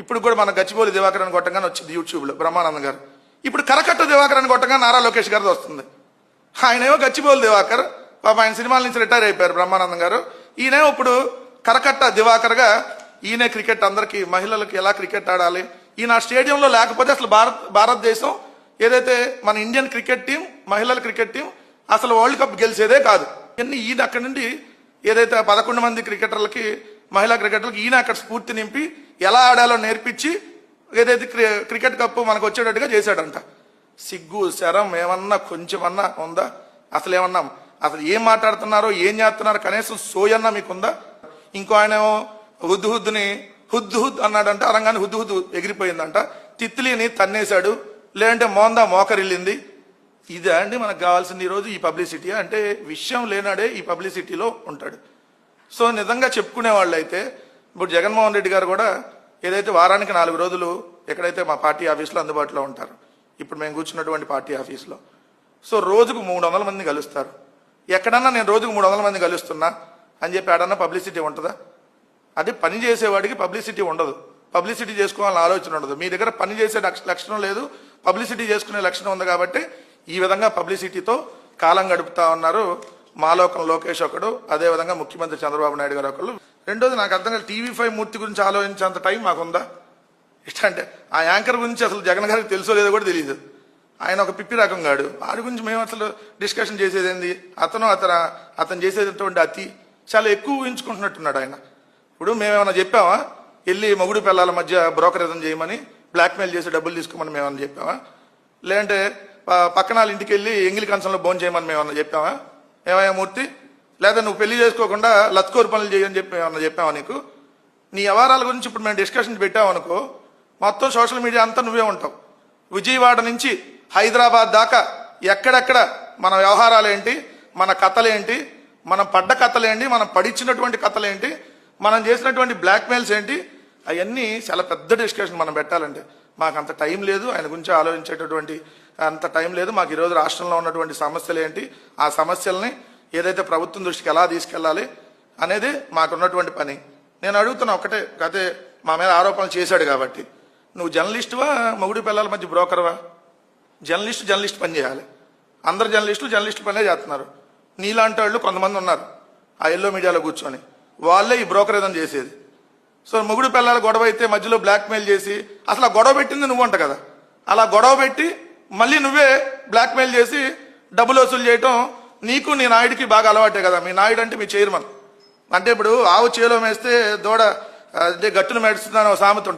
ఇప్పుడు కూడా మన గచ్చిబౌలి దివాకర్ అని కొట్టగానే వచ్చింది యూట్యూబ్లో బ్రహ్మానందం గారు. ఇప్పుడు కరకట్ట దివాకర్ అని కొట్టగా నారా లోకేష్ గారిది వస్తుంది. ఆయనేమో గచ్చిబౌలి దివాకర్, పాప ఆయన సినిమాల నుంచి రిటైర్ అయిపోయారు బ్రహ్మానందం గారు. ఈయనేమో ఇప్పుడు కరకట్ట దివాకర్గా ఈయనే క్రికెట్ అందరికీ మహిళలకు ఎలా క్రికెట్ ఆడాలి, ఈయన స్టేడియంలో లేకపోతే అసలు భారతదేశం ఏదైతే మన ఇండియన్ క్రికెట్ టీం, మహిళల క్రికెట్ టీం అసలు వరల్డ్ కప్ గెలిచేదే కాదు. ఈయన అక్కడి నుండి ఏదైతే 11 మంది క్రికెటర్లకి, మహిళా క్రికెటర్లకి ఈయన అక్కడ స్ఫూర్తి నింపి ఎలా ఆడాలో నేర్పించి ఏదైతే క్రికెట్ కప్ మనకు వచ్చేటట్టుగా చేశాడంట. సిగ్గు శరం ఏమన్నా కొంచెమన్నా ఉందా? అసలు ఏమన్నా అసలు ఏం మాట్లాడుతున్నారో ఏం చేస్తున్నారో కనీసం సోయన్నా మీకుందా? ఇంకో ఆయన హుద్దుని హుద్దు అన్నాడంట, అరంగానే హుద్దు ఎగిరిపోయిందంట. తిత్లీని తన్నేశాడు, లేదంటే మోకరిల్లింది. ఇదే అండి మనకు కావాల్సింది ఈరోజు ఈ పబ్లిసిటీ. అంటే విషయం లేనాడే ఈ పబ్లిసిటీలో ఉంటాడు. సో నిజంగా చెప్పుకునే వాళ్ళు అయితే ఇప్పుడు జగన్మోహన్ రెడ్డి గారు కూడా ఏదైతే వారానికి 4 రోజులు ఎక్కడైతే మా పార్టీ ఆఫీస్లో అందుబాటులో ఉంటారు, ఇప్పుడు మేము కూర్చున్నటువంటి పార్టీ ఆఫీస్లో. సో రోజుకు 300 మంది కలుస్తారు. ఎక్కడన్నా నేను రోజుకు 300 మంది కలుస్తున్నా అని చెప్పి ఆడన్నా పబ్లిసిటీ ఉంటుందా? అది పని చేసేవాడికి పబ్లిసిటీ ఉండదు, పబ్లిసిటీ చేసుకోవాలని ఆలోచన ఉండదు. మీ దగ్గర పని చేసే లక్షణం లేదు, పబ్లిసిటీ చేసుకునే లక్షణం ఉంది. కాబట్టి ఈ విధంగా పబ్లిసిటీతో కాలం గడుపుతా ఉన్నారు. మాలోకం లోకేష్ ఒకడు, అదేవిధంగా ముఖ్యమంత్రి చంద్రబాబు నాయుడు గారు ఒకళ్ళు. రెండోది నాకు అర్థం కాదు, TV5 మూర్తి గురించి ఆలోచించేంత టైం మాకుందా? అంటే ఆ యాంకర్ గురించి అసలు జగన్ గారికి తెలుసో లేదో కూడా తెలియదు. ఆయన ఒక పిప్పి రకం గాడు, వాడి గురించి మేము అసలు డిస్కషన్ చేసేది ఏంది? అతను చేసేటటువంటి అతి చాలా ఎక్కువ ఊహించుకుంటున్నట్టున్నాడు ఆయన. ఇప్పుడు మేమేమన్నా చెప్పామా వెళ్ళి మొగుడు పిల్లల మధ్య బ్రోకరేజం చేయమని, బ్లాక్మెయిల్ చేసి డబ్బులు తీసుకోమని మేమన్నా చెప్పామా? లేదంటే పక్కన వాళ్ళ ఇంటికి వెళ్ళి ఎంగిలి కంచంలో భోజనం చేయమని మేమన్నా చెప్పామా? ఏమయ్యా మూర్తి? లేదా నువ్వు పెళ్లి చేసుకోకుండా లత్కోరు పనులు చేయని చెప్పి ఏమన్నా చెప్పావా? నీకు నీ వ్యవహారాల గురించి ఇప్పుడు మేము డిస్కషన్ పెట్టామనుకో, మొత్తం సోషల్ మీడియా అంతా నువ్వే ఉంటావు. విజయవాడ నుంచి హైదరాబాద్ దాకా ఎక్కడెక్కడ మన వ్యవహారాలు ఏంటి, మన కథలేంటి, మనం పడ్డ కథలేంటి, మనం పడిచ్చినటువంటి కథలేంటి, మనం చేసినటువంటి బ్లాక్మెయిల్స్ ఏంటి, అవన్నీ చాలా పెద్ద డిస్కషన్ మనం పెట్టాలంటే మాకు అంత టైం లేదు. ఆయన గురించి ఆలోచించేటటువంటి అంత టైం లేదు మాకు. ఈరోజు రాష్ట్రంలో ఉన్నటువంటి సమస్యలు ఏంటి, ఆ సమస్యల్ని ఏదైతే ప్రభుత్వం దృష్టికి ఎలా తీసుకెళ్ళాలి అనేది మాకున్నటువంటి పని. నేను అడుగుతున్నా ఒకటే, అదే మా మీద ఆరోపణలు చేశాడు కాబట్టి, నువ్వు జర్నలిస్టువా మొగుడు పిల్లల మధ్య బ్రోకర్వా? జర్నలిస్ట్ పని చేయాలి. అందరు జర్నలిస్టులు పనే చేస్తున్నారు. నీలాంటి వాళ్ళు కొంతమంది ఉన్నారు ఆ ఎల్లో మీడియాలో కూర్చొని, వాళ్ళే ఈ బ్రోకరేజం చేసేది. సో మొగుడు పిల్లల గొడవ అయితే మధ్యలో బ్లాక్మెయిల్ చేసి, అసలు ఆ గొడవ పెట్టింది నువ్వు అంట కదా, అలా గొడవ పెట్టి మళ్ళీ నువ్వే బ్లాక్మెయిల్ చేసి డబ్బులు వసూలు చేయటం నీకు నీ నాయుడికి బాగా అలవాటే కదా. మీ నాయుడు అంటే మీ చైర్మన్. అంటే ఇప్పుడు ఆవు చేలో మేస్తే దూడ అంటే గట్టును మేడుస్తుందని ఒక సామెత ఉంటుంది.